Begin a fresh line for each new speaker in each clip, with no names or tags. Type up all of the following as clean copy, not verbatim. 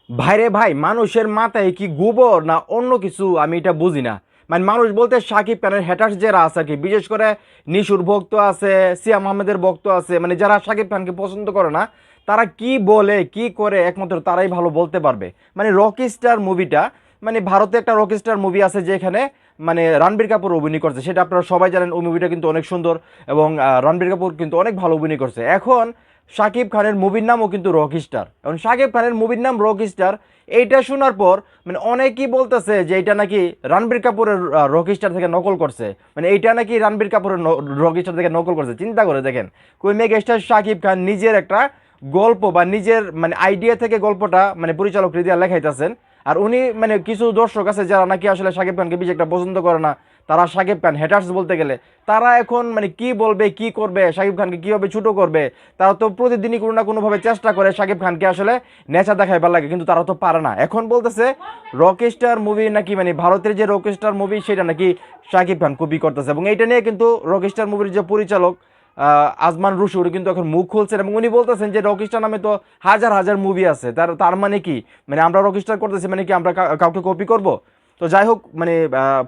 ভাইরে ভাই, মানুষের মাথায় কি গোবর না অন্য কিছু, আমি এটা বুঝি না। মানে মানুষ বলতে শাকিব খানের হ্যাটার্স যারা আছে আর কি, বিশেষ করে নিশুর ভক্ত আছে, সিয়াম আহমেদের ভক্ত আছে, মানে যারা শাকিব খানকে পছন্দ করে না, তারা কি বলে কি করে একমাত্র তারাই ভালো বলতে পারবে। মানে রকিস্টার মুভিটা, মানে ভারতে একটা রকিস্টার মুভি আছে যেখানে মানে রণবীর কাপুর অভিনয় করছে, সেটা আপনারা সবাই জানেন। ওই মুভিটা কিন্তু অনেক সুন্দর এবং রণবীর কাপুর কিন্তু অনেক ভালো অভিনয় করছে। এখন শাকিব খানের মুভির নামও কিন্তু রকিস্টার, এখন শাকিব খানের মুভির নাম রকিস্টার। এইটা শোনার পর মানে অনেকেই বলতেছে যে এইটা নাকি রণবীর কাপুরের রকিস্টার থেকে নকল করছে, মানে এইটা নাকি রণবীর কাপুরের রকিস্টার থেকে নকল করছে। চিন্তা করে দেখেন, কই মেগাস্টার শাকিব খান নিজের একটা গল্প বা নিজের মানে আইডিয়া থেকে গল্পটা মানে পরিচালক হৃদয় লেখাইতেছেন, আর উনি মানে কিছু দর্শক আছে যারা নাকি আসলে শাকিব খানকে বেশি একটা পছন্দ করে না, তারা শাকিব খান হেটার্স বলতে গেলে, তারা এখন মানে কি বলবে কি করবে, শাকিব খানকে কিভাবে ছোট করবে। তারা তো প্রতিদিনই কোনো না কোনোভাবে চেষ্টা করে শাকিব খানকে আসলে নেচা দেখাইবার লাগে, কিন্তু তারা তো পারে না। এখন বলতেছে রকস্টার মুভি নাকি মানে ভারতের যে রকস্টার মুভি সেটা নাকি শাকিব খান কপি করতেছে, এবং এইটা নিয়ে কিন্তু রকস্টার মুভির যে পরিচালক আজমান রুশি উনি কিন্তু এখন মুখ খুলছেন এবং উনি বলতেছেন যে রকস্টার নামে তো হাজার হাজার মুভি আছে, তার তার মানে কি, মানে আমরা রকস্টার করতেছি মানে কি আমরা কাউকে কপি করব। তো যাই হোক, মানে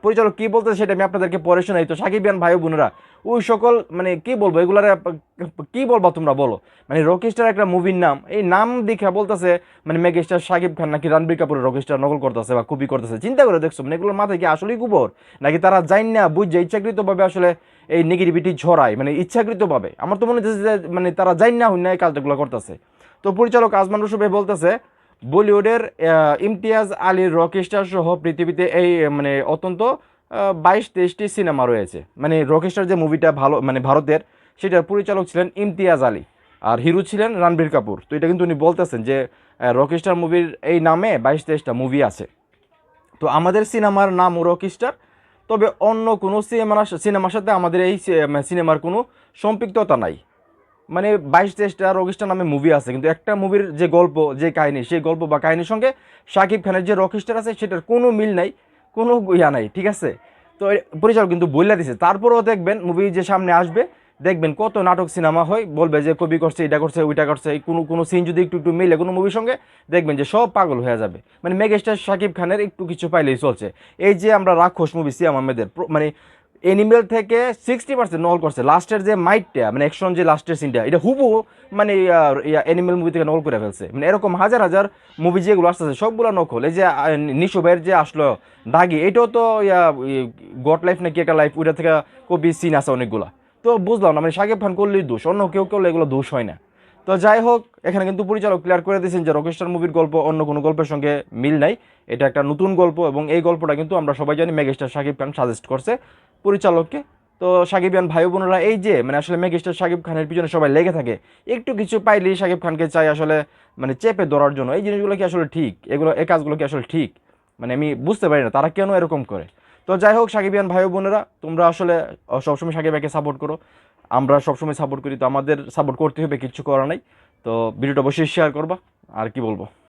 পরিচালক কি বলতেছে সেটা আমি আপনাদেরকে পরে শোনাই। তো সাকিবিয়ান ভাই বোনেরা, ওই সকল মানে কি বলবো এগুলার, কি বলবো তোমরা বলো। মানে রকিস্টার একটা মুভির নাম, এই নাম দেখে বলতেছে মানে মেগাস্টার শাকিব খান নাকি রণবীর কাপুরের রকিস্টার নকল করতেছে বা কপি করতেছে। চিন্তা করে দেখছো, মানে এগুলোর মাথায় কি আসলেই গোবর, নাকি তারা জান না বুঝছে ইচ্ছাকৃতভাবে আসলে এই নেগেটিভিটি ছড়ায়, মানে ইচ্ছাকৃতভাবে। আমার তো মনে হচ্ছে যে মানে তারা জান না হই না এই কাজগুলো করতেছে। তো পরিচালক আজমান রুশু ভাই বলতেছে বলিউডের ইমতিয়াজ আলীর রকস্টার সহ পৃথিবীতে এই মানে অত্যন্ত 22-23টি সিনেমা রয়েছে। মানে রকস্টার যে মুভিটা ভালো মানে ভারতের, সেটার পরিচালক ছিলেন ইমতিয়াজ আলী আর হিরো ছিলেন রণবীর কাপুর। তো এটা কিন্তু উনি বলতেছেন যে রকস্টার মুভির এই নামে 22-23টা মুভি আছে। তো আমাদের সিনেমার নাম রকস্টার, তবে অন্য কোনো সিনেমার সাথে আমাদের এই সিনেমার কোনো সম্পৃক্ততা নাই। মানে 22-23টা রকিস্টার নামে মুভি আছে, কিন্তু একটা মুভির যে গল্প যে কাহিনী, সেই গল্প বা কাহিনীর সঙ্গে শাকিব খানের যে রকিস্টার আছে সেটার কোনো মিল নাই, কোনো ইয়া নাই, ঠিক আছে। তো পরিচালক কিন্তু বইলা দিছে। তারপরেও দেখবেন মুভি যে সামনে আসবে, দেখবেন কত নাটক সিনেমা হয়, বলবে যে কবি করছে এটা করছে ওইটা করছে, কোনো কোনো সিন যদি একটু একটু মিলে কোনো মুভির সঙ্গে, দেখবেন যে সব পাগল হয়ে যাবে। মানে মেগাস্টার শাকিব খানের একটু কিছু পাইলেই চলছে। এই যে আমরা রাক্ষস মুভি সিয়াম আহমেদের মানে এনিমেল থেকে 60% নকল করছে। লাস্টের যে মাইটটা মানে অ্যাকশন যে লাস্টের সিনটা, এটা হুবু মানে এনিমেল মুভি থেকে নকল করে ফেলছে। মানে এরকম হাজার হাজার মুভি যেগুলো আসতেছে সবগুলো নকল। এই যে নিশো ভাইয়ের যে আসলো দাগি, এটাও তো গড লাইফ নাকি একটা লাইফ, ওইটা থেকে কপি সিন আছে অনেকগুলা। তো বুঝলাম না, মানে শাকিব খান করলেই দোষ, অন্য কেউ করলে এগুলো দোষ হয় না। তো যাই হোক, এখানে কিন্তু পরিচালক ক্লিয়ার করে দিয়েছেন যে রকস্টার মুভির গল্প অন্য কোনো গল্পের সঙ্গে মিল নাই, এটা একটা নতুন গল্প, এবং এই গল্পটা কিন্তু আমরা সবাই জানি মেগাস্টার শাকিব খান সাজেস্ট করছে পরিচালককে। তো সাকিবিয়ান ভাই বোনেরা, এই যে মানে আসলে মেগাস্টার শাকিব খানের পিছনে সবাই লেগে থাকে, একটু কিছু পাইলেই শাকিব খানকে চাই আসলে মানে চেপে ধরার জন্য। এই জিনিসগুলো কি আসলে ঠিক? এগুলো এই কাজগুলো কি আসলে ঠিক? মানে আমি বুঝতে পারি না তারা কেন এরকম করে। তো যাই হোক, সাকিবিয়ান ভাই বোনেরা, তোমরা আসলে সবসময় সাকিব ভাইকে সাপোর্ট করো, আমরা সবসময় সাপোর্ট করি। তো আমাদের সাপোর্ট করতে হবে, কিচ্ছু করার নাই। তো ভিডিওটা অবশ্যই শেয়ার করবা, আর কি বলবো।